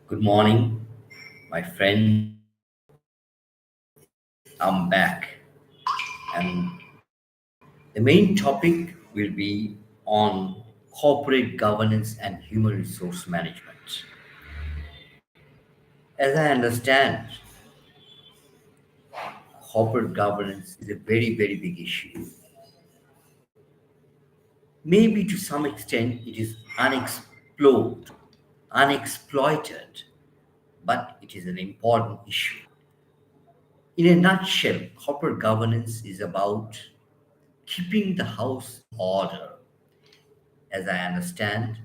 Good morning, my friends. I'm back, and the main topic will be on corporate governance and human resource management. As I understand, corporate governance is a very, very big issue. Maybe to some extent it is unexplored, unexploited, but it is an important issue. In a nutshell, corporate governance is about keeping the house in order. As I understand,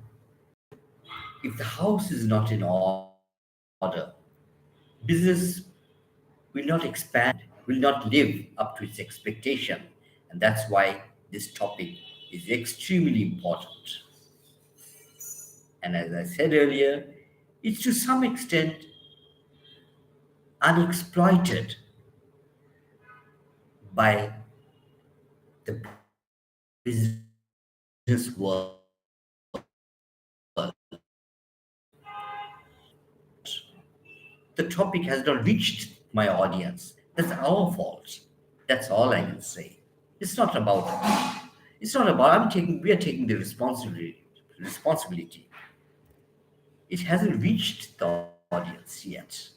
if the house is not in order, business will not expand, will not live up to its expectation. And that's why this topic is extremely important. And as I said earlier, it's to some extent unexploited by the business world. The topic has not reached my audience. That's our fault. That's all I can say. It's not about we are taking the responsibility. It hasn't reached the audience yet.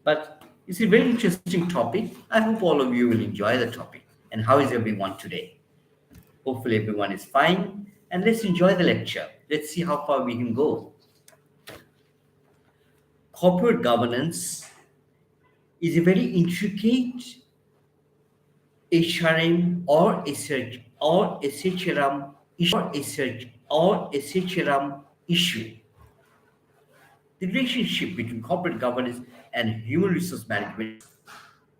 But it's a very interesting topic. I hope all of you will enjoy the topic. And how is everyone today? Hopefully everyone is fine. And let's enjoy the lecture. Let's see how far we can go. Corporate governance is a very intricate HRM or SHRM issue. The relationship between corporate governance and human resource management,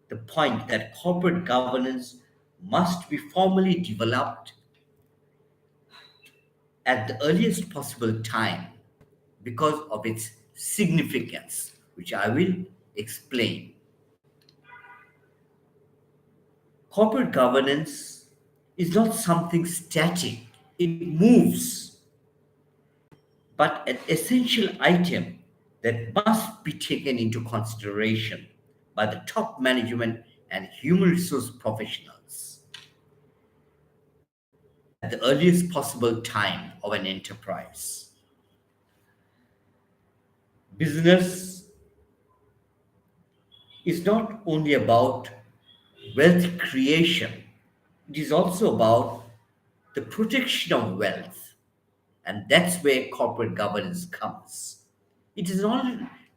the point that corporate governance must be formally developed at the earliest possible time because of its significance, which I will explain. Corporate governance is not something static, it moves, but an essential item that must be taken into consideration by the top management and human resource professionals at the earliest possible time of an enterprise. Business is not only about wealth creation, it is also about the protection of wealth. And that's where corporate governance comes. It is not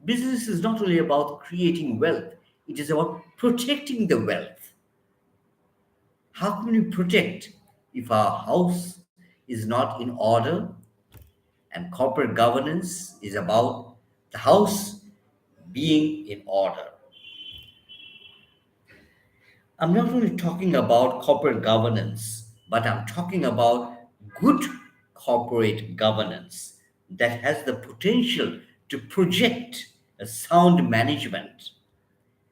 Business is not only about creating wealth, it is about protecting the wealth. How can we protect if our house is not in order? And corporate governance is about the house being in order. I'm not only talking about corporate governance, but I'm talking about good corporate governance that has the potential to project a sound management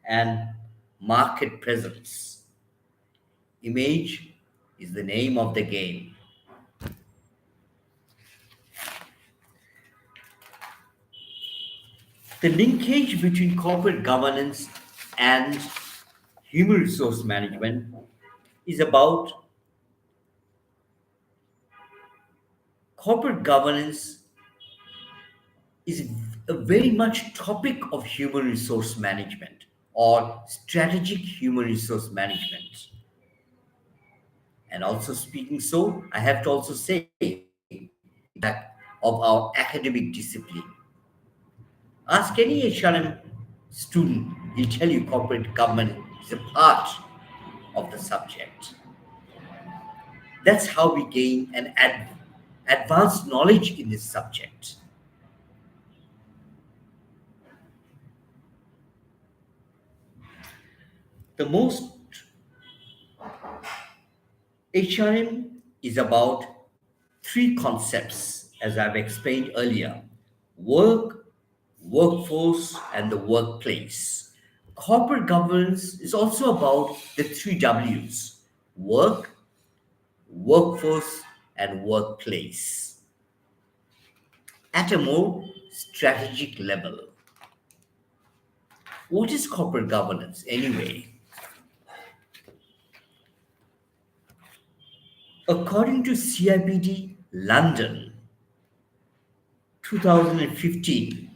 and market presence. Image is the name of the game. The linkage between corporate governance and human resource management is about corporate governance is a very much topic of human resource management or strategic human resource management. And also speaking so, I have to also say that of our academic discipline. Ask any HRM student, he'll tell you corporate government is a part of the subject. That's how we gain an advanced knowledge in this subject. The most HRM is about three concepts, as I've explained earlier: work, workforce, and the workplace. Corporate governance is also about the three W's: work, workforce, and workplace. At a more strategic level, what is corporate governance anyway? According to CIPD London 2015,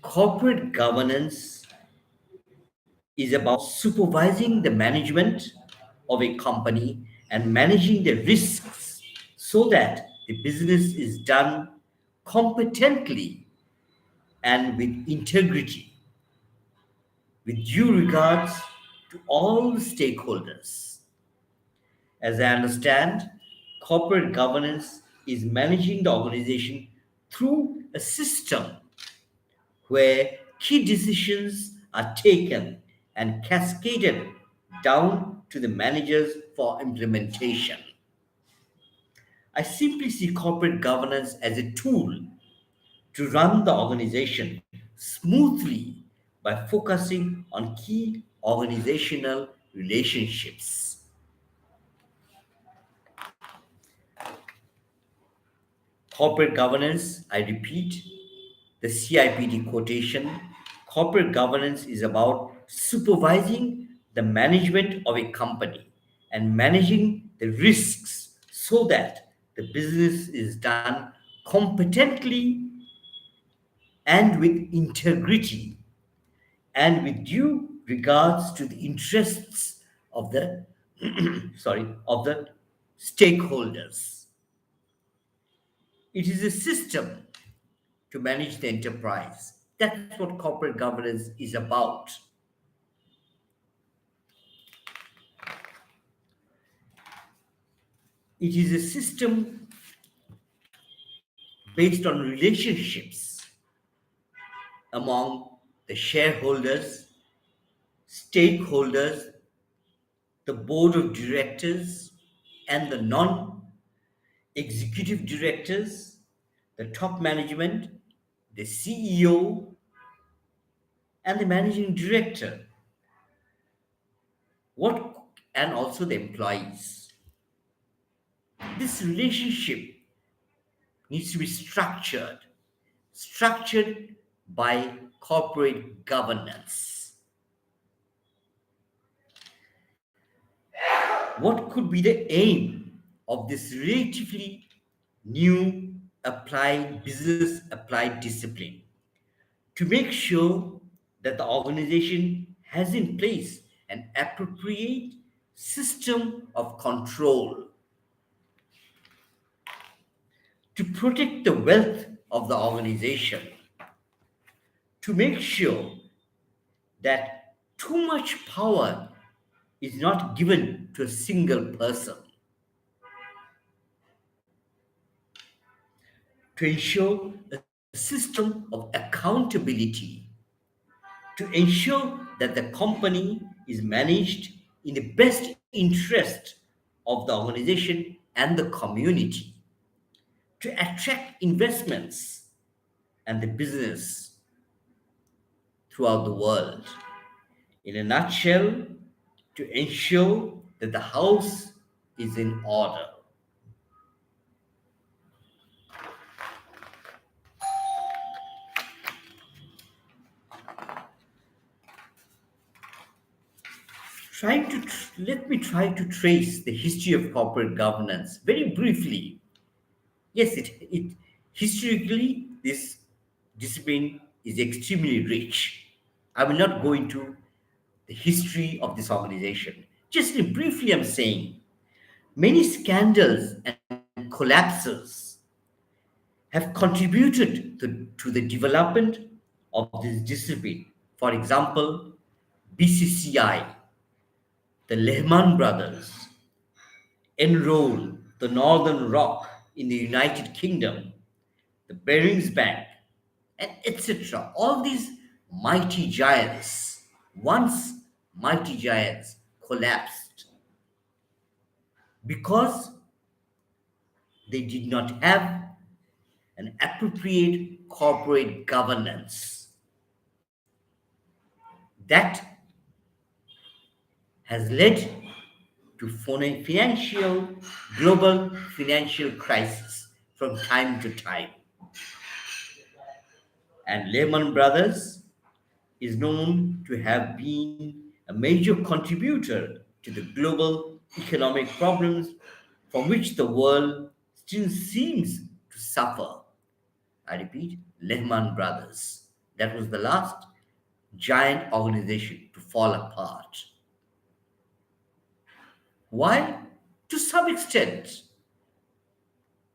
corporate governance is about supervising the management of a company and managing the risks so that the business is done competently and with integrity, with due regards to all stakeholders. As I understand, corporate governance is managing the organization through a system where key decisions are taken and cascaded down to the managers for implementation. I simply see corporate governance as a tool to run the organization smoothly by focusing on key organizational relationships. Corporate governance, I repeat, the CIPD quotation, corporate governance is about supervising the management of a company and managing the risks so that the business is done competently and with integrity and with due regards to the interests of the of the stakeholders. It is a system to manage the enterprise. That's what corporate governance is about. It is a system based on relationships among the shareholders, stakeholders, the board of directors, and the non executive directors, the top management, the CEO, and the managing director. What and also the employees. This relationship needs to be structured by corporate governance. What could be the aim of this relatively new applied discipline? To make sure that the organization has in place an appropriate system of control to protect the wealth of the organization, to make sure that too much power is not given to a single person, to ensure a system of accountability, to ensure that the company is managed in the best interest of the organization and the community, to attract investments and the business throughout the world. In a nutshell, to ensure that the house is in order. Let me try to trace the history of corporate governance very briefly. Yes, it historically this discipline is extremely rich. I will not go into the history of this organization. Just briefly, I'm saying many scandals and collapses have contributed to the development of this discipline. For example, BCCI, the Lehman Brothers, Enroll, the Northern Rock in the United Kingdom, the Barings Bank, and etc. All these mighty giants, once mighty giants, collapsed because they did not have an appropriate corporate governance. That has led to global financial crisis from time to time. And Lehman Brothers is known to have been a major contributor to the global economic problems from which the world still seems to suffer. I repeat, Lehman Brothers. That was the last giant organization to fall apart. Why? To some extent,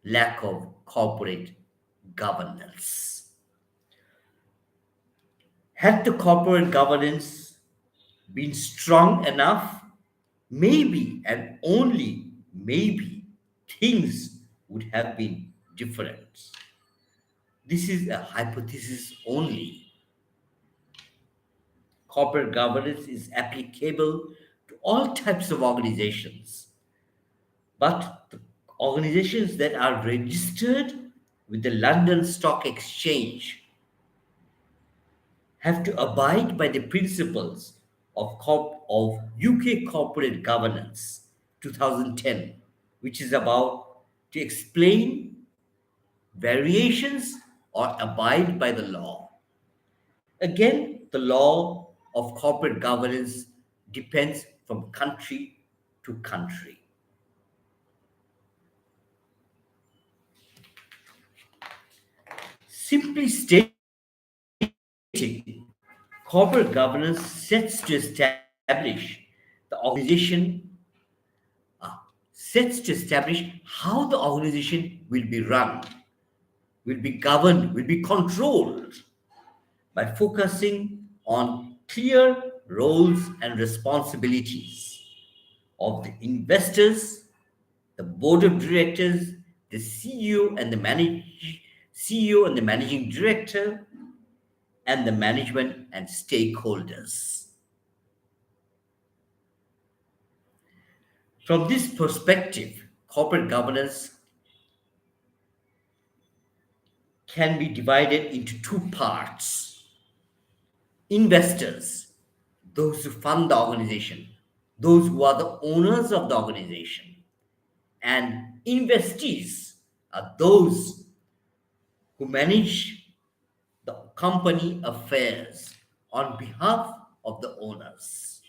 lack of corporate governance. Had the corporate governance been strong enough, maybe and only maybe things would have been different. This is a hypothesis only. Corporate governance is applicable to all types of organizations, but the organizations that are registered with the London Stock Exchange have to abide by the principles of UK Corporate Governance 2010, which is about to explain variations or abide by the law. Again, the law of corporate governance depends from country to country. Simply stating, corporate governance sets to establish the organization, sets to establish how the organization will be run, will be governed, will be controlled by focusing on clear roles and responsibilities of the investors, the board of directors, the CEO and the managing director, and the management and stakeholders. From this perspective, corporate governance can be divided into two parts: investors, those who fund the organization, those who are the owners of the organization, and investees are those who manage the company affairs on behalf of the owners.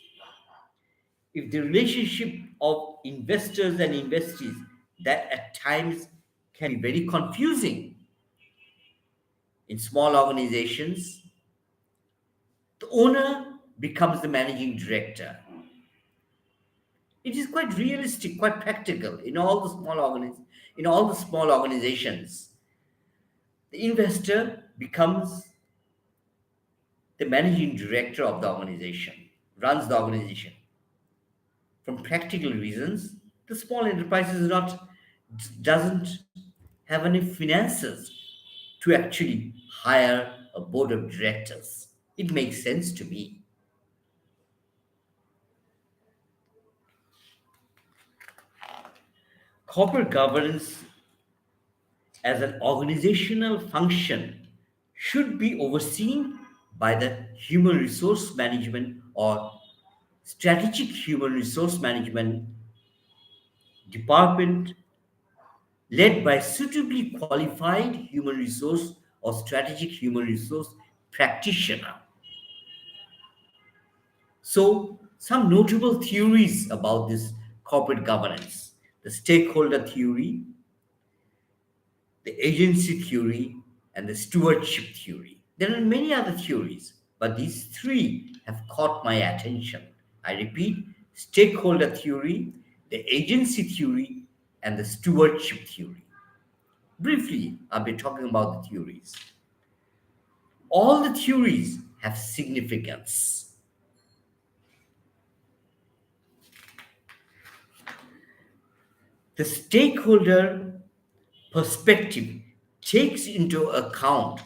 If the relationship of investors and investees, that at times can be very confusing in small organizations, the owner becomes the managing director. It is quite realistic, quite practical in all the small organizations. The investor becomes the managing director of the organization, runs the organization. From practical reasons, the small enterprise is not doesn't have any finances to actually hire a board of directors. It makes sense to me. Corporate governance as an organizational function should be overseen by the human resource management or strategic human resource management department led by suitably qualified human resource or strategic human resource practitioner. So, some notable theories about this corporate governance: the stakeholder theory, the agency theory, and the stewardship theory. There are many other theories, but these three have caught my attention. I repeat: stakeholder theory, the agency theory, and the stewardship theory. Briefly, I'll be talking about the theories. All the theories have significance. The stakeholder perspective takes into account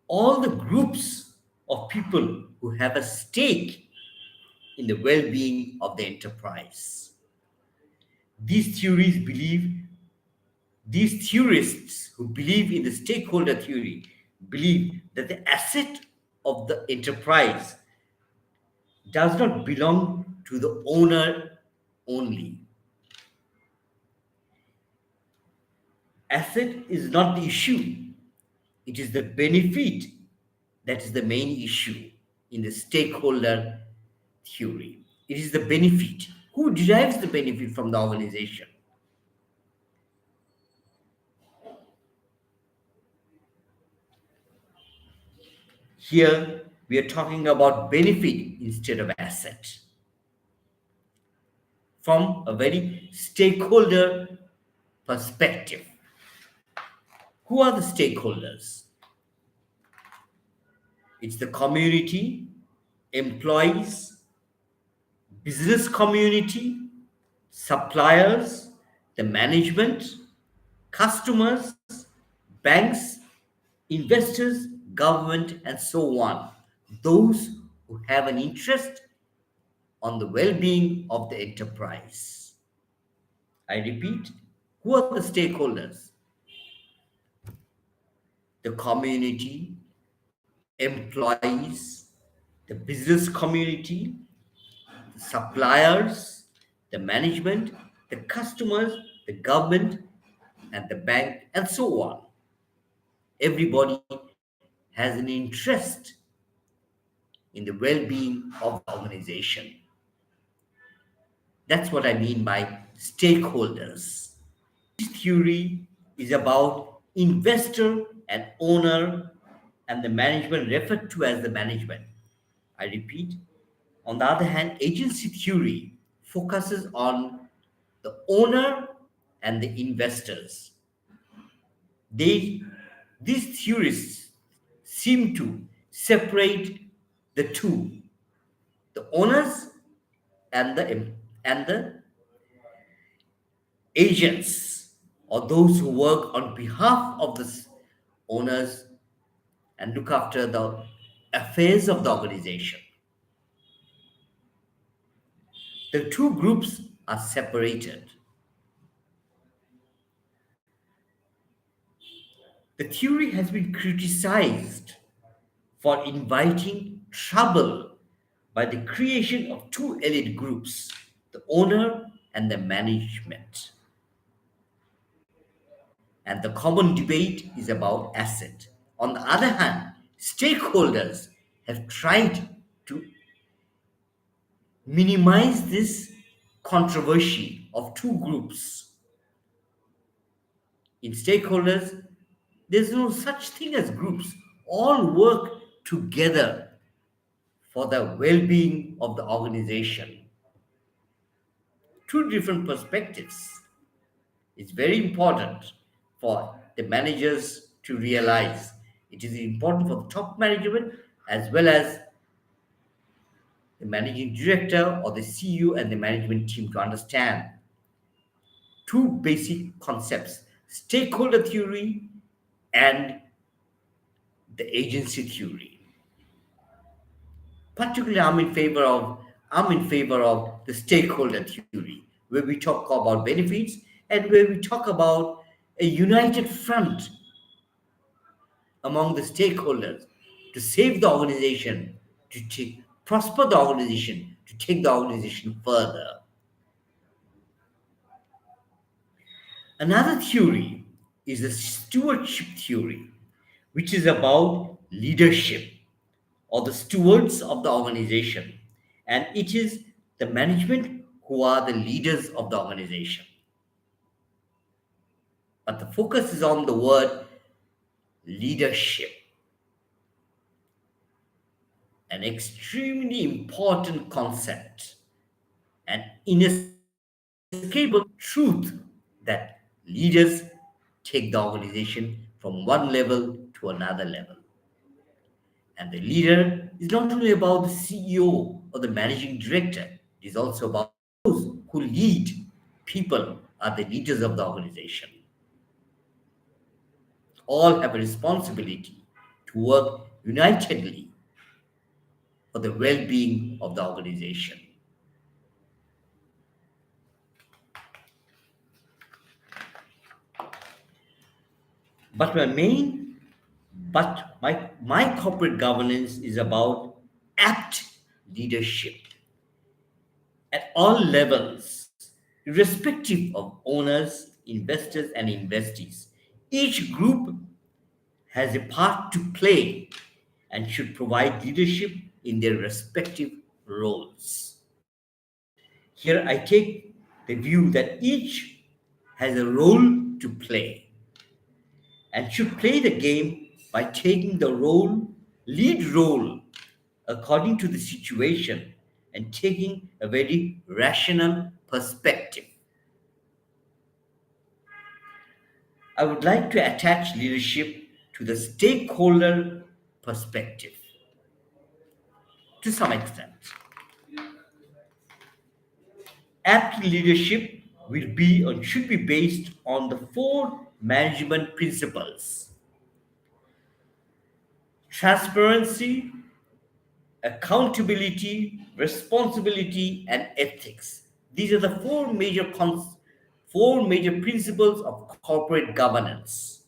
all the groups of people who have a stake in the well being of the enterprise. These theories believe, these theorists who believe in the stakeholder theory believe that the asset of the enterprise does not belong to the owner only. Asset is not the issue, it is the benefit That is the main issue in the stakeholder theory. It is the benefit. Who derives the benefit from the organization? Here, we are talking about benefit instead of asset from a very stakeholder perspective. Who are the stakeholders? It's the community, employees, business community, suppliers, the management, customers, banks, investors, government, and so on. Those who have an interest on the well being of the enterprise. I repeat, who are the stakeholders? The community, employees, the business community, the suppliers, the management, the customers, the government, and the bank, and so on. Everybody has an interest in the well being of the organization. That's what I mean by stakeholders. This theory is about investor and owner and the management referred to as the management. I repeat, on the other hand, agency theory focuses on the owner and the investors. They, these theorists seem to separate the two, the owners and the agents or those who work on behalf of the owners and look after the affairs of the organization. The two groups are separated. The theory has been criticized for inviting trouble by the creation of two elite groups, the owner and the management. And the common debate is about asset. On the other hand, stakeholders have tried to minimize this controversy of two groups. In stakeholders, there's no such thing as groups. All work together for the well being of the organization. Two different perspectives. It's very important for the managers to realize. It is important for the top management as well as the managing director or the CEO and the management team to understand two basic concepts: stakeholder theory and the agency theory. Particularly, I'm in favor of the stakeholder theory, where we talk about benefits and where we talk about a united front among the stakeholders to save the organization, prosper the organization, to take the organization further. Another theory is the stewardship theory, which is about leadership or the stewards of the organization. And it is the management who are the leaders of the organization. But the focus is on the word leadership, an extremely important concept, an inescapable truth that leaders take the organization from one level to another level. And the leader is not only about the CEO or the managing director, it is also about those who lead people are the leaders of the organization. All have a responsibility to work unitedly for the well being of the organization. But my main, but my corporate governance is about apt leadership at all levels, irrespective of owners, investors, and investees. Each group has a part to play and should provide leadership in their respective roles. Here I take the view that each has a role to play and should play the game by taking the lead role according to the situation and taking a very rational perspective. I would like to attach leadership to the stakeholder perspective to some extent. Apt leadership will be or should be based on the four management principles: transparency, accountability, responsibility, and ethics. These are the four major principles of corporate governance.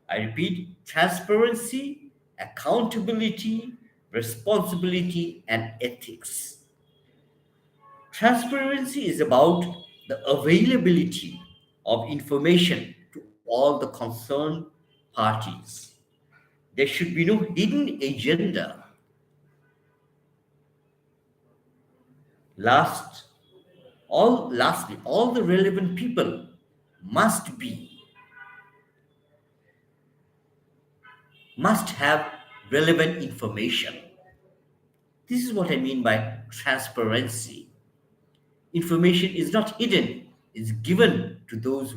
I repeat: transparency, accountability, responsibility, and ethics. Transparency is about the availability of information to all the concerned parties. There should be no hidden agenda. Lastly, all the relevant people must be must have relevant information. This is what I mean by transparency. Information is not hidden; it's given to those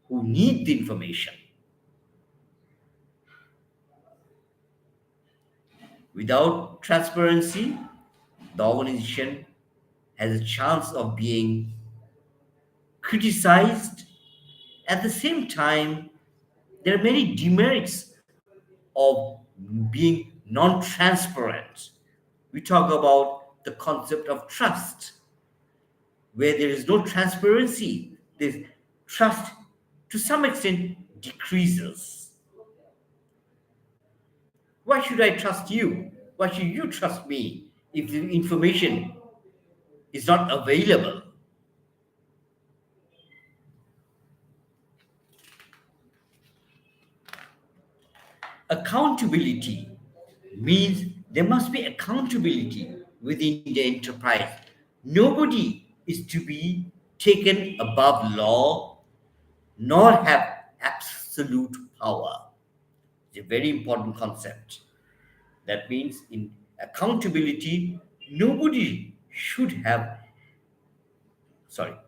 who need the information. Without transparency, the organization has a chance of being criticized. At the same time, there are many demerits of being non transparent. We talk about the concept of trust. Where there is no transparency, this trust to some extent decreases. Why should I trust you? Why should you trust me if the information is not available? Accountability means there must be accountability within the enterprise. Nobody is to be taken above law nor have absolute power. It's a very important concept. That means in accountability, nobody should have,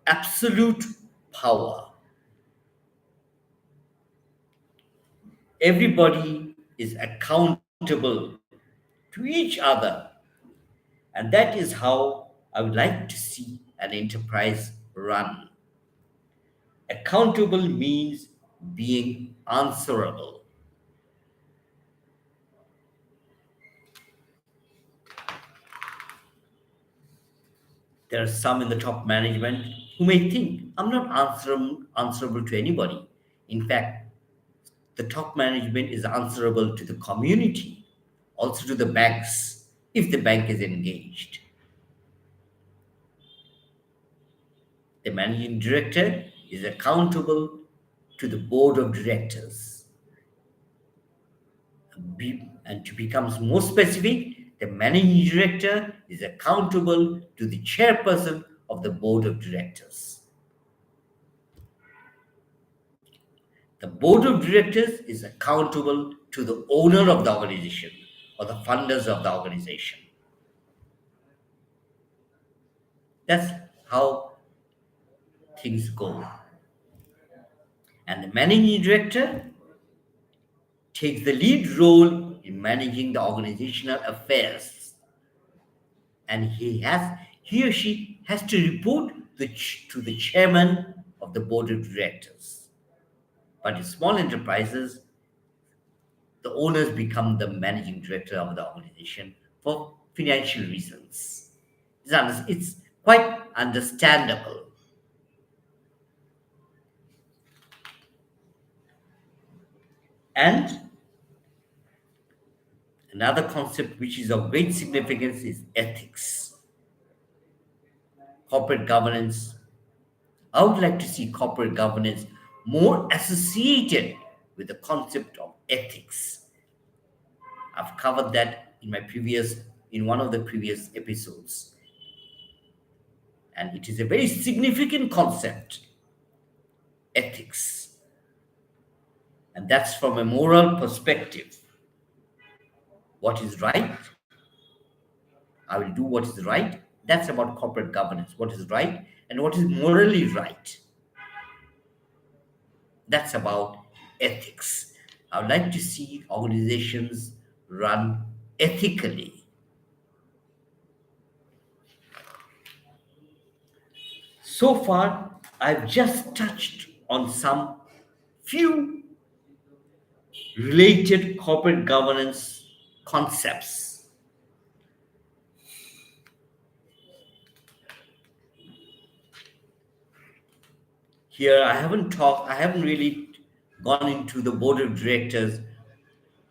absolute power. Everybody is accountable to each other. And that is how I would like to see an enterprise run. Accountable means being answerable. There are some in the top management who may think I'm not answerable to anybody. In fact, the top management is answerable to the community, also to the banks, if the bank is engaged. The managing director is accountable to the board of directors. And to become more specific, the managing director is accountable to the chairperson of the board of directors. The board of directors is accountable to the owner of the organization or the funders of the organization. That's how things go. And the managing director takes the lead role in managing the organizational affairs. And he or she has to report to the chairman of the board of directors. But in small enterprises, the owners become the managing director of the organization for financial reasons. It's quite understandable. And another concept which is of great significance is ethics. Corporate governance. I would like to see corporate governance more associated with the concept of ethics. I've covered that in one of the previous episodes. And it is a very significant concept, ethics. And that's from a moral perspective. What is right? I will do what is right. That's about corporate governance. What is right and what is morally right. That's about ethics. I would like to see organizations run ethically. So far, I've just touched on some few related corporate governance concepts. Here, I haven't really gone into the board of directors,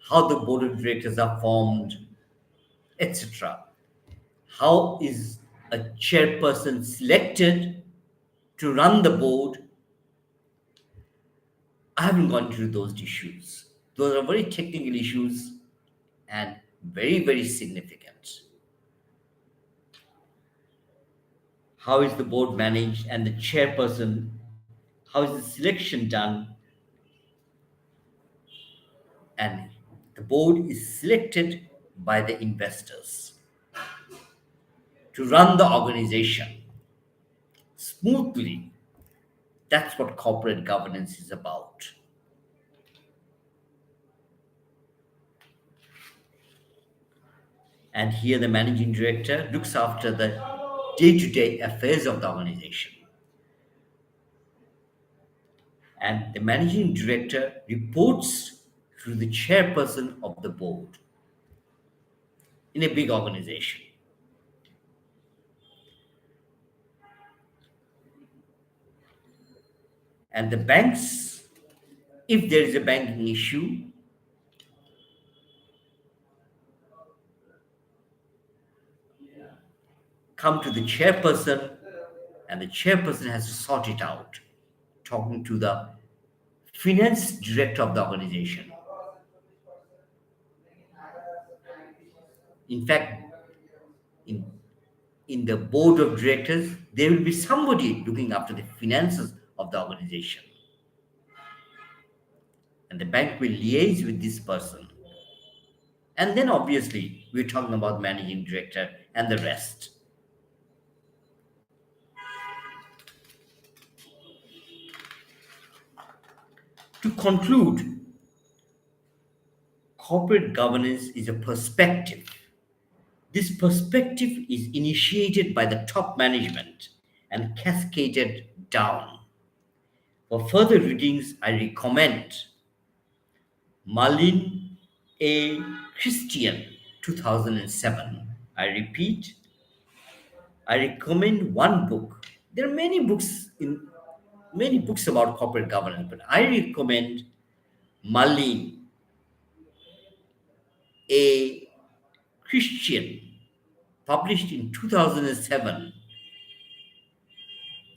how the board of directors are formed, etc. How is a chairperson selected to run the board? I haven't gone into those issues. Those are very technical issues and very, very significant. How is the board managed and the chairperson? How is the selection done? And the board is selected by the investors to run the organization smoothly. That's what corporate governance is about. And here, the managing director looks after the day to day affairs of the organization. And the managing director reports to the chairperson of the board in a big organization. And the banks, if there is a banking issue, come to the chairperson, and the chairperson has to sort it out, talking to the finance director of the organization. In fact, in, in the board of directors, there will be somebody looking after the finances of the organization. And the bank will liaise with this person. And then obviously, we're talking about managing director and the rest. To conclude, corporate governance is a perspective. This perspective is initiated by the top management and cascaded down. For further readings, I recommend Malin A. Christian, 2007. I repeat, I recommend one book. There are many books about corporate governance, but I recommend Malin A. Christian, published in 2007,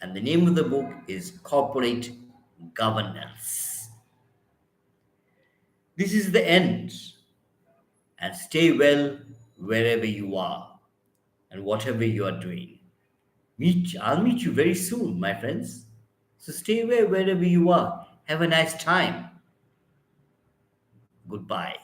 and the name of the book is Corporate Governance. This is the end, and stay well wherever you are and whatever you are doing. I'll meet you very soon, my friends. So stay away wherever you are. Have a nice time. Goodbye.